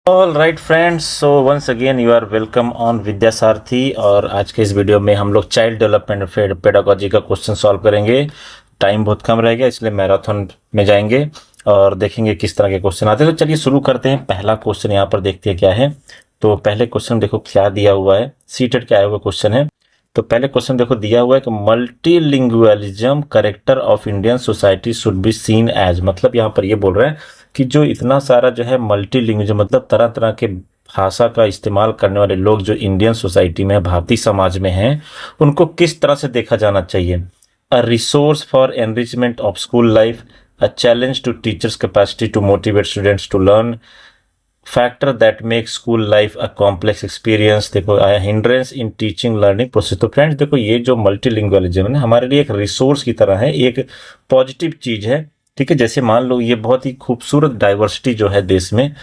All right friends, so once again you are welcome on Vidyasarthi. और आज के इस वीडियो में हम लोग चाइल्ड डेवलपमेंट पेडागोजी का क्वेश्चन सॉल्व करेंगे। टाइम बहुत कम रहेगा इसलिए मैराथन में जाएंगे और देखेंगे किस तरह के क्वेश्चन आते हैं। तो चलिए शुरू करते हैं। पहला क्वेश्चन यहाँ पर देखते हैं क्या है। तो पहले क्वेश्चन देखो क्या दिया हुआ है, सीटेट क्या आया हुआ क्वेश्चन है। तो पहले क्वेश्चन देखो दिया हुआ है कि multilingualism character of Indian society should be seen as, मतलब यहाँ पर ये बोल रहे हैं कि जो इतना सारा जो है मल्टीलिंगुअलिज्म मतलब तरह तरह के भाषा का इस्तेमाल करने वाले लोग जो इंडियन सोसाइटी में भारतीय समाज में हैं, उनको किस तरह से देखा जाना चाहिए। A resource for enrichment of school life, a challenge to teachers capacity to motivate students to learn, factor that make school life a complex experience, देखो hindrance in teaching learning process. तो फ्रेंड्स देखो ये जो multilingualism है हमारे लिए एक resource की तरह है, एक पॉजिटिव चीज है। ठीक है, जैसे मान लो ये बहुत ही खूबसूरत डाइवर्सिटी जो है देश में,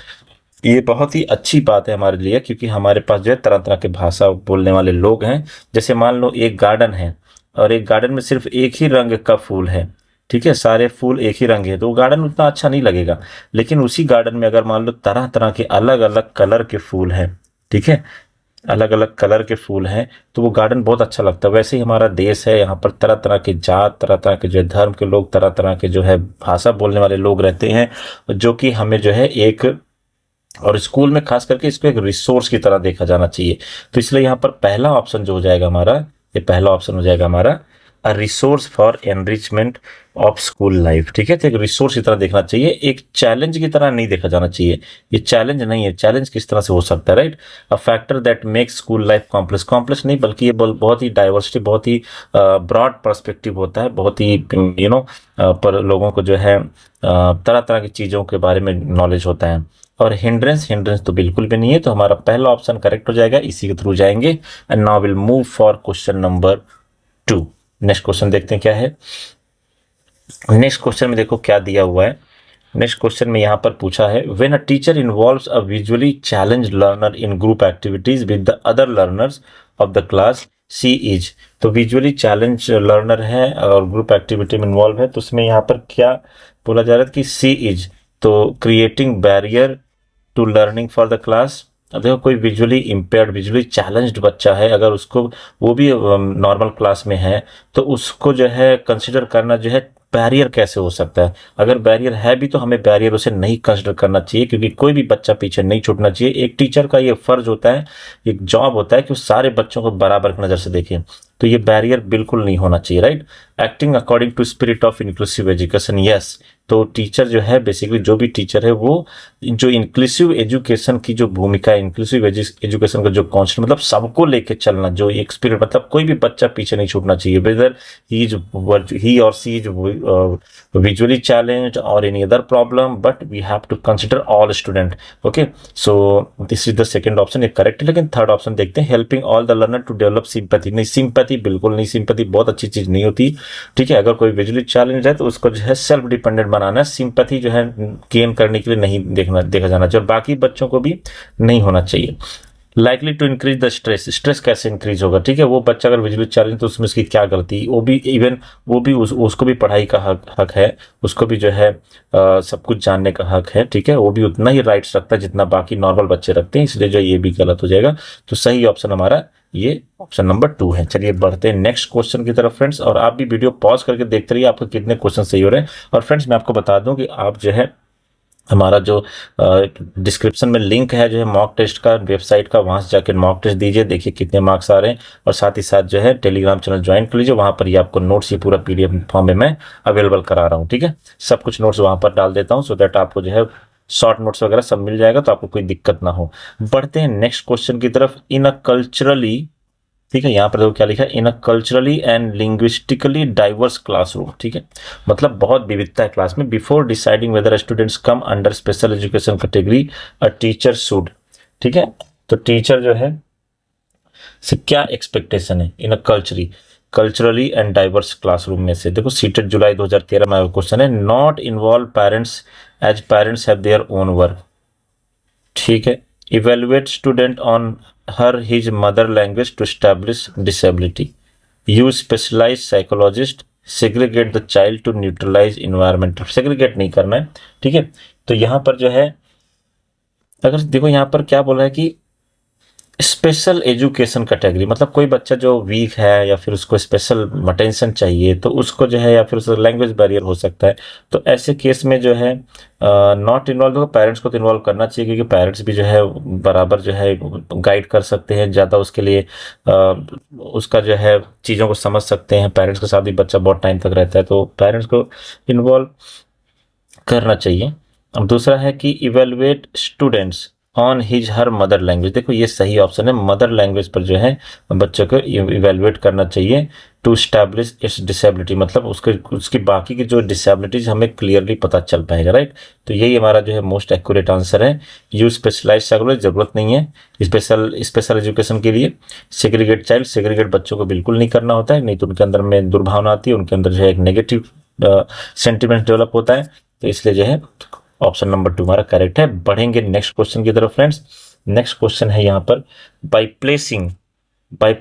ये बहुत ही अच्छी बात है हमारे लिए, क्योंकि हमारे पास जो है तरह तरह के भाषा बोलने वाले लोग हैं। जैसे मान लो एक गार्डन है और एक गार्डन में सिर्फ एक ही रंग का फूल है, ठीक है, सारे फूल एक ही रंग है, तो वो गार्डन उतना अच्छा नहीं लगेगा। लेकिन उसी गार्डन में अगर मान लो तरह तरह के अलग अलग कलर के फूल हैं, ठीक है, अलग अलग कलर के फूल हैं, तो वो गार्डन बहुत अच्छा लगता है। वैसे ही हमारा देश है, यहाँ पर तरह तरह के जात, तरह तरह के जो है धर्म के लोग, तरह तरह के जो है भाषा बोलने वाले लोग रहते हैं, जो कि हमें जो है एक, और स्कूल में खास करके इसको एक रिसोर्स की तरह देखा जाना चाहिए। तो इसलिए यहाँ पर पहला ऑप्शन जो हो जाएगा हमारा, ये पहला ऑप्शन हो जाएगा हमारा अ resource for enrichment of school life. ठीक है, तो एक रिसोर्स की तरह देखना चाहिए, एक चैलेंज की तरह नहीं देखा जाना चाहिए। ये चैलेंज नहीं है, चैलेंज किस तरह से हो सकता है, right. A factor that makes school life complex, complex नहीं बल्कि ये बहुत ही डाइवर्सिटी, बहुत ही ब्रॉड पर्सपेक्टिव होता है, बहुत ही पर लोगों को जो है तरह तरह की चीज़ों के बारे में नॉलेज होता है। और हिंड्रेंस, हिंड्रेंस तो बिल्कुल भी नहीं है, तो हमारा पहला ऑप्शन करेक्ट हो जाएगा, इसी के थ्रू जाएंगे। And now will move for question number 2। Next question देखते हैं क्या है। नेक्स्ट क्वेश्चन में देखो क्या दिया हुआ है। नेक्स्ट क्वेश्चन में यहाँ पर पूछा है, when a teacher involves a visually challenge learner in group activities with the other learners of the class, C is. तो विजुअली चैलेंज लर्नर है और ग्रुप एक्टिविटी में इन्वॉल्व है, तो उसमें यहाँ पर क्या बोला जा रहा है कि सी इज, तो creating barrier to learning for the class. अब देखो कोई विजुअली इम्पेयर्ड, विजुअली चैलेंज्ड बच्चा है, अगर उसको, वो भी नॉर्मल क्लास में है, तो उसको जो है कंसिडर करना जो है बैरियर कैसे हो सकता है। अगर बैरियर है भी तो हमें बैरियर उसे नहीं कंसिडर करना चाहिए, क्योंकि कोई भी बच्चा पीछे नहीं छूटना चाहिए। एक टीचर का ये फर्ज होता है, एक जॉब होता है कि वो सारे बच्चों को बराबर की नज़र से देखें, तो ये बैरियर बिल्कुल नहीं होना चाहिए, right. Acting according to spirit of inclusive education, yes. तो टीचर जो है, बेसिकली जो भी टीचर है, वो जो इंक्लूसिव एजुकेशन की जो भूमिका है, इंक्लूसिव एजुकेशन का जो कॉन्सेप्ट, मतलब सबको लेके चलना, जो एक स्पिरिट, मतलब कोई भी बच्चा पीछे नहीं छूटना चाहिए, वेदर ही और सी is visually challenged or any other problem, but we have to consider all student. Okay, so this is the second option, ये correct है। लेकिन थर्ड ऑप्शन देखते हैं, helping all the learner to develop sympathy। नहीं, sympathy बिल्कुल नहीं, sympathy बहुत अच्छी चीज नहीं होती। ठीक है, अगर कोई visually challenged है तो उसको जो है सेल्फ डिपेंडेंट बनाना है, sympathy जो है गेन करने के लिए नहीं देखा जाना चाहिए, और बाकी बच्चों को भी नहीं होना चाहिए। Likely to increase the stress, stress कैसे इंक्रीज होगा। ठीक है, वो बच्चा अगर विजुअली चैलेंज, तो उसमें उसकी क्या गलती, वो भी इवन वो भी उसको भी पढ़ाई का हक है, उसको भी जो है सब कुछ जानने का हक है। ठीक है, वो भी उतना ही राइट्स रखता है जितना बाकी नॉर्मल बच्चे रखते हैं, इसलिए जो ये भी गलत हो जाएगा। तो सही ऑप्शन हमारा ये ऑप्शन नंबर 2 है। चलिए बढ़ते हैं नेक्स्ट क्वेश्चन की तरफ फ्रेंड्स, और आप भी वीडियो पॉज करके देखते रहिए आपको कितने क्वेश्चन सही हो रहे हैं। और फ्रेंड्स मैं आपको बता दूं कि आप जो है हमारा जो डिस्क्रिप्शन में लिंक है जो है मॉक टेस्ट का, वेबसाइट का, वहां से जाकर मॉक टेस्ट दीजिए, देखिए कितने मार्क्स आ रहे हैं। और साथ ही साथ जो है टेलीग्राम चैनल ज्वाइन कर लीजिए, वहां पर ये आपको नोट्स, ये पूरा पीडीएफ फॉर्म में मैं अवेलेबल करा रहा हूँ। ठीक है, सब कुछ नोट्स वहां पर डाल देता हूँ, सो दैट आपको जो है शॉर्ट नोट्स वगैरह सब मिल जाएगा, तो आपको कोई दिक्कत ना हो। बढ़ते हैं नेक्स्ट क्वेश्चन की तरफ। इन अ कल्चरली, ठीक है, यहाँ पर देखो क्या लिखा है, in a culturally and linguistically diverse classroom. ठीक है, मतलब बहुत विविधता है क्लास में। Before deciding whether students come under special education category, a teacher should. ठीक है, तो टीचर जो है से क्या एक्सपेक्टेशन है in a culturally and diverse classroom में से। देखो सीटेट जुलाई 2013 में क्वेश्चन है, not involve parents as parents have their own work. ठीक है, evaluate student on her his mother language to establish disability, use specialized psychologist, segregate the child to neutralize environment। segregate नहीं करना है। ठीक है, तो यहाँ पर जो है अगर देखो यहाँ पर क्या बोल रहा है कि स्पेशल एजुकेशन कैटेगरी, मतलब कोई बच्चा जो वीक है या फिर उसको स्पेशल अटेंशन चाहिए, तो उसको जो है, या फिर उसको लैंग्वेज बैरियर हो सकता है, तो ऐसे केस में जो है नॉट इन्वॉल्व होगा, पेरेंट्स को तो इन्वॉल्व करना चाहिए, क्योंकि पेरेंट्स भी जो है बराबर जो है गाइड कर सकते हैं ज़्यादा, उसके लिए उसका जो है चीज़ों को समझ सकते हैं। पेरेंट्स के साथ भी बच्चा बहुत टाइम तक रहता है, तो पेरेंट्स को इन्वॉल्व करना चाहिए। अब दूसरा है कि evaluate students on his her mother language. देखो ये सही ऑप्शन है, मदर लैंग्वेज पर जो है बच्चों को इवेलुएट करना चाहिए टू स्टैब्लिश इट्स डिसेबिलिटी, मतलब उसकी बाकी की जो डिसेबिलिटीज हमें क्लियरली पता चल पाएगा, राइट। तो यही हमारा जो है मोस्ट एक्यूरेट आंसर है। यूज स्पेशलाइज साइकोलॉजी, जरूरत नहीं है स्पेशल एजुकेशन के लिए। सेग्रीगेट चाइल्ड, सेग्रीगेट बच्चों को बिल्कुल नहीं करना होता है, नहीं तो उनके अंदर में दुर्भावना आती है, उनके अंदर जो है एक नेगेटिव सेंटिमेंट डेवलप होता है, तो इसलिए जो है ऑप्शन नंबर 2 हमारा करेक्ट है। बढ़ेंगे नेक्स्ट क्वेश्चन की तरफ फ्रेंड्स। नेक्स्ट क्वेश्चन है यहाँ पर, by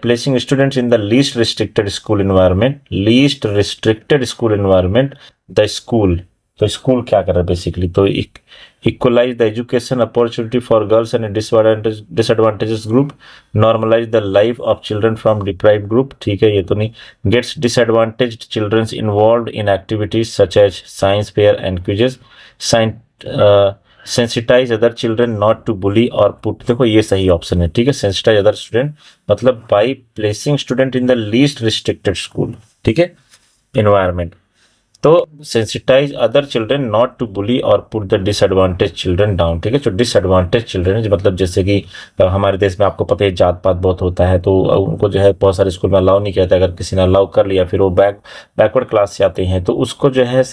placing students in the least restricted school environment, the school, तो स्कूल क्या कर रहा है बेसिकली, तो equalize the education opportunity for girls and disadvantages group, normalize the life of children from deprived group, ठीक है ये तो नहीं, gets disadvantaged children involved in activities such as science fair and quizzes, sensitize other children not to bully और put, देखो ये सही option है, ठीक है। सेंसिटाइज अदर स्टूडेंट मतलब by placing student in the least restricted school, ठीक है, एनवायरमेंट। तो sensitize other children not to bully और put the disadvantage children down, ठीक है। जो डिसएडवांटेज चिल्ड्रन है, मतलब जैसे कि हमारे देश में आपको पता है जात पात बहुत होता है, तो उनको जो है बहुत सारे स्कूल में अलाउ नहीं किया था। अगर किसी ने अलाउ कर लिया, फिर वो बैकवर्ड क्लास से आते हैं, तो उसको जो है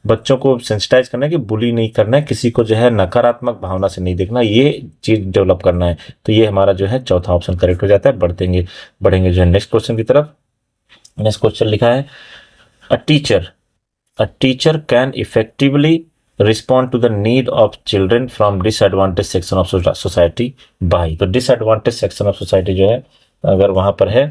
बच्चों को सेंसिटाइज करना है कि बुली नहीं करना है, किसी को जो है नकारात्मक भावना से नहीं देखना, ये चीज डेवलप करना है। तो ये हमारा जो है चौथा ऑप्शन करेक्ट हो जाता है। बढ़ेंगे जो है नेक्स्ट क्वेश्चन की तरफ। नेक्स्ट क्वेश्चन लिखा है, A teacher can effectively respond to the need of children from disadvantaged section of society by, तो disadvantaged section of society जो है अगर वहां पर है,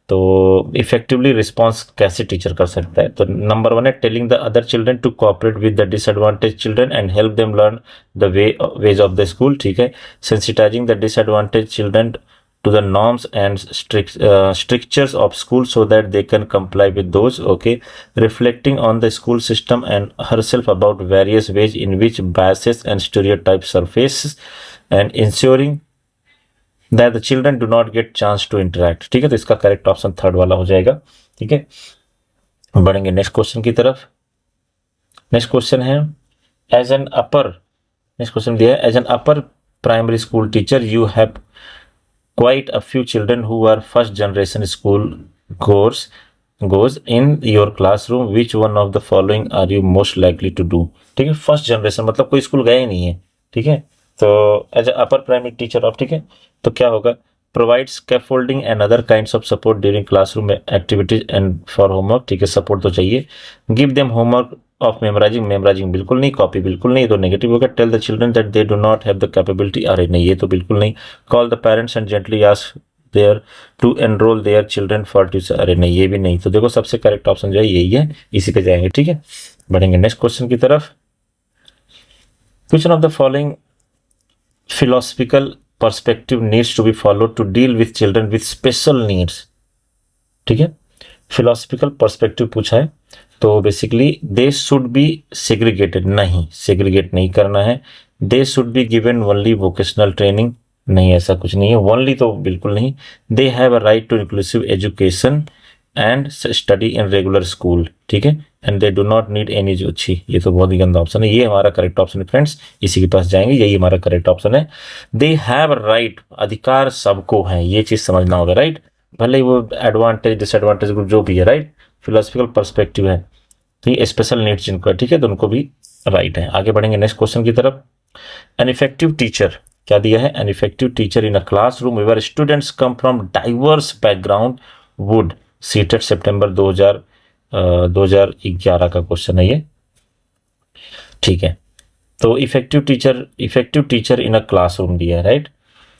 तो इफेक्टिवली रिस्पॉन्स कैसे टीचर कर सकता है। तो नंबर 1 है telling the other children to cooperate with the disadvantage children and help them learn the ways of the school, ठीक है। Sensitizing the disadvantage children to the norms and strictures of school so that they can comply with those, okay. Reflecting on the school system and herself about various ways in which biases and stereotypes surface and ensuring that the children do not get chance to interact, ठीक है। तो इसका correct option third वाला हो जाएगा, ठीक है। बढ़ेंगे नेक्स्ट क्वेश्चन की तरफ। नेक्स्ट क्वेश्चन है, नेक्स्ट क्वेश्चन दिया है, as an upper primary school teacher you have quite a few children who are first generation school goes in your classroom, which one of the following are you most likely to do, ठीक है। First generation मतलब कोई school गया ही नहीं है, ठीक है। तो as upper primary teacher of, ठीक है, तो क्या होगा, provide scaffolding and other kinds of support during classroom activities and for homework, ठीक है, सपोर्ट तो चाहिए। Give them homework of memorizing बिल्कुल नहीं, कॉपी बिल्कुल नहीं, तो नेगेटिव होगा। Tell the children that they do not have the capability, अरे नहीं ये तो बिल्कुल नहीं। Call the parents and gently ask their to enrol their children for tuition, अरे नहीं ये भी नहीं। तो देखो सबसे करेक्ट ऑप्शन जो है यही है, इसी पे जाएंगे, ठीक है। बढ़ेंगे नेक्स्ट क्वेश्चन की तरफ। Which of the following philosophical perspective needs to be followed to deal with children with special needs, ठीक है। फिलोसफिकल पर्सपेक्टिव पूछा है, तो basically they should be segregated, नहीं सेग्रीगेट नहीं करना है। They should be given only vocational training, नहीं ऐसा कुछ नहीं है, ओनली तो बिल्कुल नहीं। They have a right to inclusive education and study in regular school, ठीक है। And they do not need any अच्छी, ये तो बहुत ही गंदा ऑप्शन है, ये हमारा करेक्ट ऑप्शन है फ्रेंड्स, इसी के पास जाएंगे, यही हमारा करेक्ट ऑप्शन है। दे हैव राइट, अधिकार सबको है, ये चीज समझना होगा, राइट। भले ही वो एडवांटेज डिसएडवांटेज ग्रुप जो भी है, राइट। फिलोसफिकल पर्सपेक्टिव है, तो ये स्पेशल नीड्स जिनको है, ठीक है, तो उनको भी राइट है। आगे बढ़ेंगे नेक्स्ट क्वेश्चन की तरफ। एन इफेक्टिव टीचर, क्या दिया है, an effective teacher in a classroom where students come from diverse background would, CTET सितंबर 2011 का क्वेश्चन है ये, ठीक है। तो effective teacher in a classroom दिया है, राइट।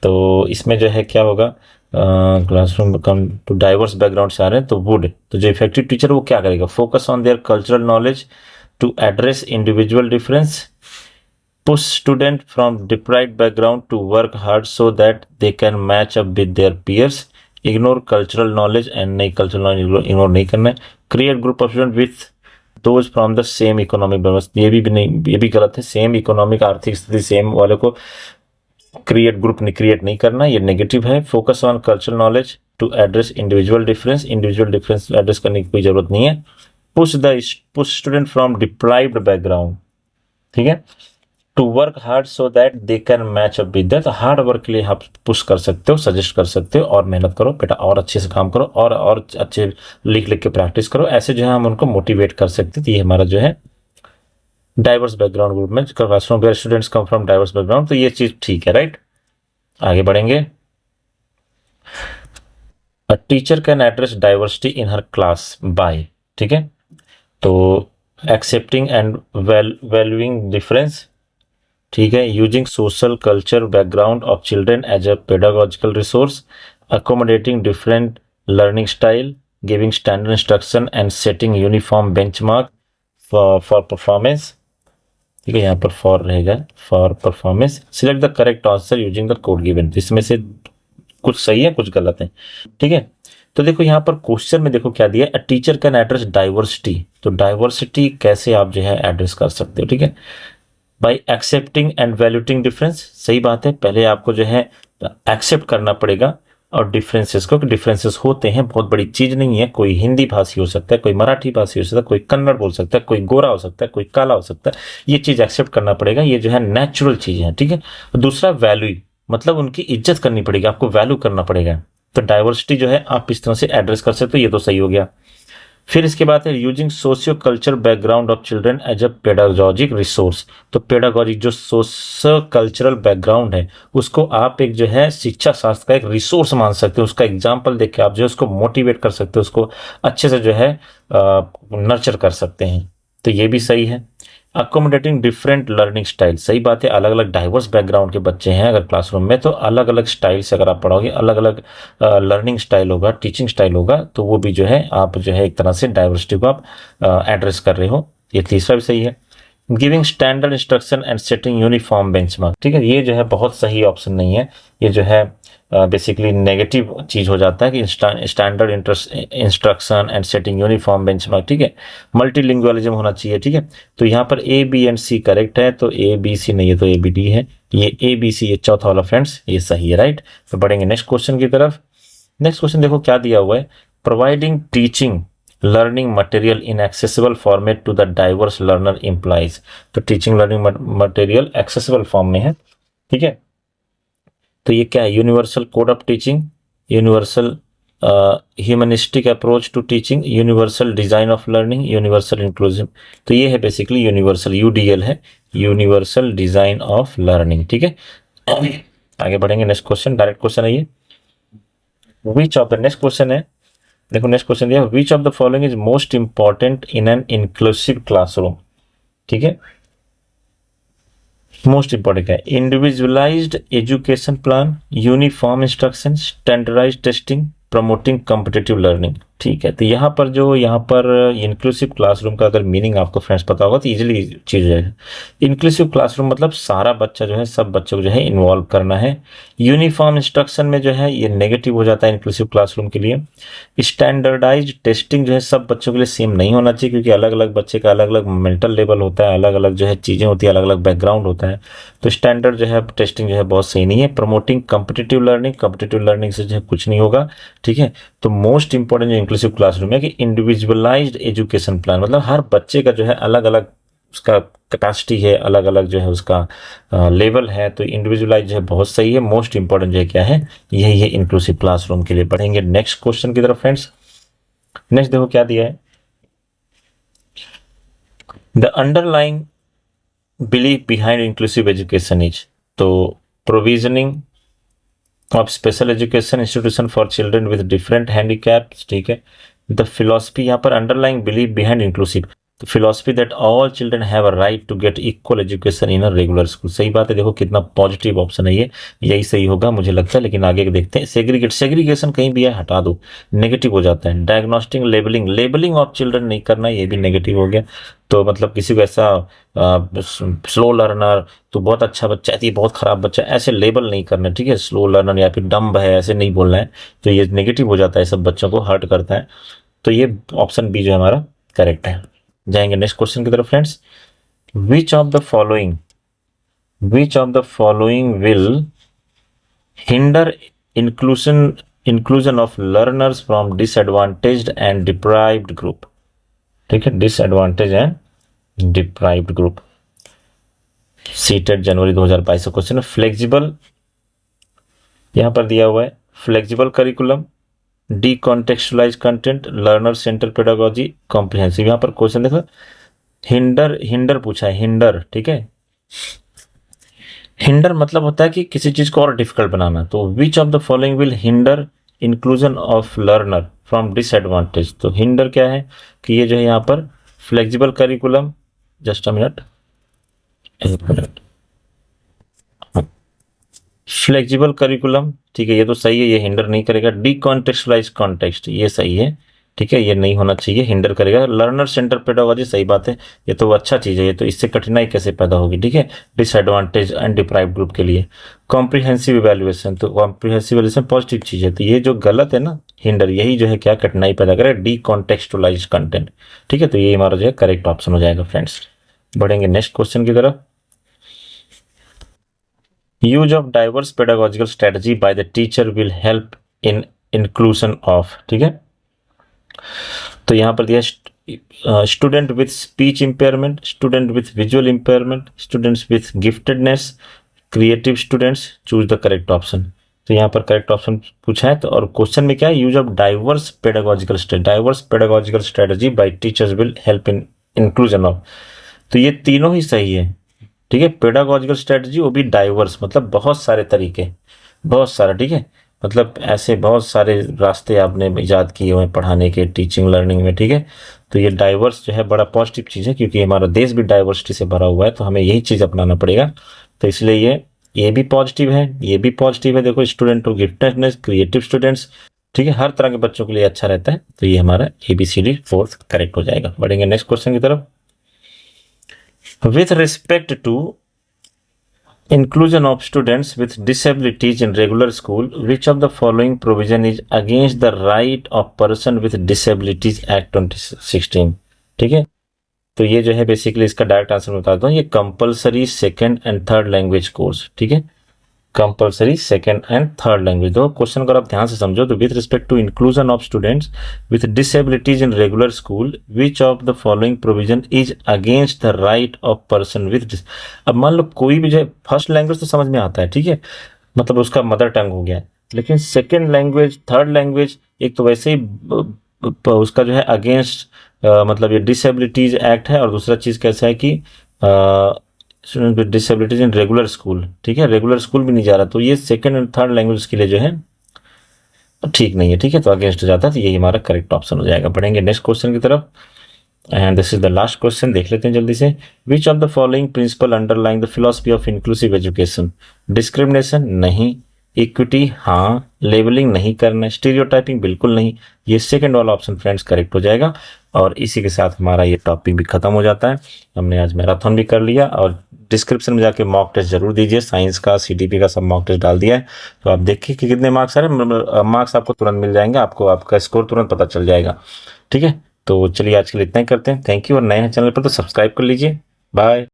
तो इसमें जो है क्या होगा, classroom come to diverse background से आ रहे हैं, तो वुड, तो जो इफेक्टिव टीचर वो क्या करेगा, focus on their cultural knowledge to address individual difference push student from deprived background to work hard so that they can match up with their peers, ignore cultural knowledge, and नहीं cultural knowledge ignore नहीं करना है, create group of student with those from the same economic background, ये भी नहीं, ये भी गलत है, सेम इकोनॉमिक आर्थिक स्थिति सेम वाले को क्रिएट ग्रुप क्रिएट नहीं करना, ये नेगेटिव है। Focus on cultural knowledge to address individual difference address करने की कोई जरूरत नहीं है। Push student from deprived background, ठीक है, to work hard so that they can match up with that, hard work के लिए आप पुश कर सकते हो, सजेस्ट कर सकते हो, और मेहनत करो बेटा, और अच्छे से काम करो, और अच्छे लिख के प्रैक्टिस करो, ऐसे जो है हम उनको मोटिवेट कर सकते हैं। तो ये हमारा जो है डाइवर्स बैकग्राउंड ग्रुप में classroom where students come from diverse background, तो ये चीज ठीक है, राइट। आगे बढ़ेंगे। A teacher can address diversity in her class by, ठीक है, तो एक्सेप्टिंग एंड वैल्यूइंग डिफरेंस, ठीक है, using social culture background of children as a pedagogical resource, accommodating different learning style, giving standard instruction and setting uniform benchmark for performance, ठीक है, यहाँ पर four रहेगा, for performance, select the correct answer using the code given, इसमें से कुछ सही है कुछ गलत है, ठीक है। तो देखो यहाँ पर क्वेश्चन में देखो क्या दिया, अ टीचर कैन एड्रेस डाइवर्सिटी, तो डाइवर्सिटी कैसे आप जो है एड्रेस कर सकते हो, ठीक है, बाई एक्सेप्टिंग एंड वैल्यूटिंग डिफरेंस, सही बात है, पहले आपको जो है एक्सेप्ट करना पड़ेगा और डिफरेंसेस को, डिफरेंसेस होते हैं, बहुत बड़ी चीज नहीं है, कोई हिंदी भाषी हो सकता है, कोई मराठी भाषी हो सकता है, कोई कन्नड़ बोल सकता है, कोई गोरा हो सकता है, कोई काला हो सकता है, ये चीज एक्सेप्ट करना पड़ेगा, ये जो है नेचुरल चीज है, ठीक है। दूसरा वैल्यू, मतलब उनकी इज्जत करनी पड़ेगी, आपको वैल्यू करना पड़ेगा, तो डाइवर्सिटी जो है आप इस तरह से एड्रेस कर सकते हो, ये तो सही हो गया। फिर इसके बाद है using socio culture background of children as a pedagogic resource, तो पेडागोजिक जो सोशल कल्चरल बैकग्राउंड है उसको आप एक जो है शिक्षा शास्त्र का एक रिसोर्स मान सकते हो, उसका एग्जाम्पल देख के आप जो है उसको मोटिवेट कर सकते हो, उसको अच्छे से जो है नर्चर कर सकते हैं, तो ये भी सही है। अकोमोडेटिंग डिफरेंट लर्निंग स्टाइल, सही बात है, अलग अलग डाइवर्स बैकग्राउंड के बच्चे हैं अगर क्लासरूम में, तो अलग अलग स्टाइल से अगर आप पढ़ोगे, अलग अलग लर्निंग स्टाइल होगा, टीचिंग स्टाइल होगा, तो वो भी जो है आप जो है एक तरह से डाइवर्सिटी को आप एड्रेस कर रहे हो, ये तीसरा भी सही है। Giving standard instruction and setting uniform benchmark, ठीक है, ये जो है बहुत सही ऑप्शन नहीं है, ये जो है बेसिकली नेगेटिव चीज हो जाता है कि standard instruction and setting uniform benchmark, ठीक है, मल्टीलिंगुअलिज्म होना चाहिए, ठीक है, तो यहाँ पर A B and C correct है, तो ए बी सी नहीं है, तो ए बी डी है, ये ए बी सी, ये चौथा वाला फ्रेंड्स ये सही है, राइट। तो बढ़ेंगे नेक्स्ट क्वेश्चन की तरफ। नेक्स्ट क्वेश्चन देखो क्या दिया हुआ है, providing teaching learning material in accessible format to the diverse learner implies, तो teaching learning material accessible form में है, ठीक है, तो ये क्या है, universal code of teaching, universal humanistic approach to teaching, universal design of learning, universal inclusive, तो ये है बेसिकली यूनिवर्सल, यूडीएल है, यूनिवर्सल डिजाइन ऑफ लर्निंग, ठीक है। आगे बढ़ेंगे, नेक्स्ट क्वेश्चन डायरेक्ट क्वेश्चन है ये, which of the, next question है, देखो नेक्स्ट क्वेश्चन दिया, which of the following is most important in an inclusive classroom, ठीक है, मोस्ट इंपॉर्टेंट है, individualized education plan, uniform instruction, standardized testing, promoting competitive learning, ठीक है। तो यहाँ पर जो यहाँ पर इंक्लूसिव क्लासरूम का अगर मीनिंग आपको फ्रेंड्स पता होगा तो इजीली चीज है, इंक्लूसिव क्लासरूम मतलब सारा बच्चा जो है, सब बच्चों को जो है इन्वॉल्व करना है। यूनिफॉर्म इंस्ट्रक्शन में जो है ये नेगेटिव हो जाता है इंक्लूसिव क्लासरूम के लिए। स्टैंडर्डाइज्ड टेस्टिंग जो है सब बच्चों के लिए सेम नहीं होना चाहिए, क्योंकि अलग अलग बच्चे का अलग अलग मेंटल लेवल होता है, अलग अलग जो है चीजें होती है, अलग अलग बैकग्राउंड होता है, तो स्टैंडर्ड जो है टेस्टिंग जो है बहुत सही नहीं है। प्रमोटिंग कॉम्पिटिटिव लर्निंग से जो है कुछ नहीं होगा, ठीक है। तो मोस्ट इंपॉर्टेंट जो इंक्लूसिव क्लासरूम है कि इंडिविजुअलाइज्ड एजुकेशन प्लान, मतलब हर बच्चे का जो है अलग अलग उसका कैपेसिटी है, अलग अलग जो है उसका लेवल है, तो इंडिविजुअलाइज जो है बहुत सही है। मोस्ट इंपॉर्टेंट जो है क्या है, यही है इंक्लूसिव क्लासरूम के लिए। बढ़ेंगे नेक्स्ट क्वेश्चन की तरफ फ्रेंड्स। नेक्स्ट देखो क्या दिया है, the underlying belief behind inclusive education is, तो provisioning of special education institution for children with different handicaps, ठीक है। द फिलॉसफी, यहाँ पर अंडरलाइंग बिलीफ बिहाइंड इंक्लूसिव, तो philosophy that all children have a right to get equal education in a regular school, सही बात है। देखो कितना पॉजिटिव ऑप्शन है ये, यही सही होगा मुझे लगता है, लेकिन आगे देखते हैं। सेग्रीगेशन कहीं भी है हटा दो, नेगेटिव हो जाता है। डायग्नोस्टिक लेबलिंग ऑफ चिल्ड्रन नहीं करना, ये भी नेगेटिव हो गया। तो मतलब किसी को ऐसा स्लो लर्नर, तो बहुत अच्छा बच्चा है, बहुत खराब बच्चा, ऐसे लेबल नहीं करना, ठीक है। स्लो लर्नर या फिर डम्ब है, ऐसे नहीं बोलना है, तो ये नेगेटिव हो जाता है, सब बच्चों को हर्ट करता है। तो ये ऑप्शन बी जो है हमारा करेक्ट है। जाएंगे नेक्स्ट क्वेश्चन की तरफ friends. Which of the following will hinder inclusion of learners from disadvantaged and deprived group, ठीक है, disadvantage and deprived group. CTET जनवरी 2022 का क्वेश्चन है। फ्लेक्सिबल, यहां पर दिया हुआ है flexible curriculum, decontextualise content, learner centre pedagogy, comprehensive. यहां पर क्वेश्चन देखो, हिंडर पूछा है, हिंडर, ठीक है। हिंडर मतलब होता है कि किसी चीज को और डिफिकल्ट बनाना। तो विच of the following will hinder inclusion of learner from disadvantage. तो हिंडर क्या है कि ये जो है यहाँ पर flexible curriculum, just a minute, flexible curriculum, ठीक है, ये तो सही है, ये हिंडर नहीं करेगा। डीकॉन्टेक्चुअलाइज कॉन्टेक्स्ट, ये सही है, ठीक है, ये नहीं होना चाहिए, हिंडर करेगा। लर्नर सेंटर पेडागोजी, सही बात है, ये तो अच्छा चीज है, ये तो इससे कठिनाई कैसे पैदा होगी, ठीक है, डिसएडवांटेज एंड डिप्राइव्ड ग्रुप के लिए। कॉम्प्रिहेंसिव इवैल्यूएशन, तो कॉम्प्रिहेंसिव इवैल्यूएशन पॉजिटिव चीज है, तो ये जो गलत है ना हिंडर, यही जो है क्या कठिनाई पैदा करेगा, डीकॉन्टेक्चुअलाइज कंटेंट, ठीक है। तो ये हमारा जो है करेक्ट ऑप्शन हो जाएगा फ्रेंड्स। बढ़ेंगे नेक्स्ट क्वेश्चन की तरफ। Use of diverse pedagogical strategy by the teacher will help in inclusion of, ठीक है। तो यहां पर दिया student with speech impairment, student with visual impairment, students with giftedness, creative students, choose the correct option. तो यहाँ पर करेक्ट ऑप्शन पूछा है, तो और क्वेश्चन में क्या है, use of diverse pedagogical strategy bye teachers will help in inclusion of. तो ये तीनों ही सही है, ठीक है। पेडागोजिकल स्ट्रेटजी, वो भी डाइवर्स, मतलब बहुत सारे तरीके, बहुत सारा, ठीक है, मतलब ऐसे बहुत सारे रास्ते आपने ईजाद किए हुए हैं पढ़ाने के, टीचिंग लर्निंग में, ठीक है। तो ये डाइवर्स जो है बड़ा पॉजिटिव चीज़ है, क्योंकि हमारा देश भी डाइवर्सिटी से भरा हुआ है, तो हमें यही चीज़ अपनाना पड़ेगा। तो इसलिए ये भी पॉजिटिव है, ये भी पॉजिटिव है। देखो student of giftedness, creative students, ठीक है, हर तरह के बच्चों के लिए अच्छा रहता है। तो ये हमारा ABCD फोर्थ करेक्ट हो जाएगा। बढ़ेंगे नेक्स्ट क्वेश्चन की तरफ। With respect to inclusion of students with disabilities in regular school, which of the following provision is against the right of person with disabilities Act 2016, ठीक है। तो ये जो है बेसिकली इसका डायरेक्ट आंसर बताता हूँ, ये compulsory second and third language course, ठीक है, compulsory second and third language. दो क्वेश्चन अगर आप ध्यान से समझो, तो with respect to inclusion of students with disabilities in regular school, which of the following provision is against the right of person with. अब मान लो कोई भी जो फर्स्ट लैंग्वेज तो समझ में आता है, ठीक है, मतलब उसका मदर टंग हो गया, लेकिन सेकेंड लैंग्वेज, थर्ड लैंग्वेज, एक तो वैसे ही उसका जो है अगेंस्ट, मतलब ये डिसेबिलिटीज एक्ट है, और दूसरा चीज कैसा है कि student with disabilities in regular school, ठीक है, रेगुलर स्कूल भी नहीं जा रहा, तो ये सेकंड एंड थर्ड लैंग्वेज के लिए जो है ठीक नहीं है, ठीक है, तो अगेंस्ट हो जाता है, तो यही हमारा करेक्ट ऑप्शन हो जाएगा। पढ़ेंगे नेक्स्ट क्वेश्चन की तरफ, and this is the last question, देख लेते हैं जल्दी से। Which of the following principle underlying the philosophy of inclusive education. Discrimination नहीं, इक्विटी हाँ, लेबलिंग नहीं करना, स्टीरियोटाइपिंग बिल्कुल नहीं। ये सेकंड वाला ऑप्शन फ्रेंड्स करेक्ट हो जाएगा। और इसी के साथ हमारा ये टॉपिक भी खत्म हो जाता है। हमने आज मैराथन भी कर लिया, और डिस्क्रिप्शन में जाके मॉक टेस्ट जरूर दीजिए, साइंस का, CTP का सब मॉक टेस्ट डाल दिया है, तो आप देखिए कि कितने मार्क्स आ रहे हैं। मार्क्स आपको तुरंत मिल जाएंगे, आपको आपका स्कोर तुरंत पता चल जाएगा, ठीक है। तो चलिए आज के लिए इतना ही करते हैं, थैंक यू। और नए हैं चैनल पर तो सब्सक्राइब कर लीजिए, बाय।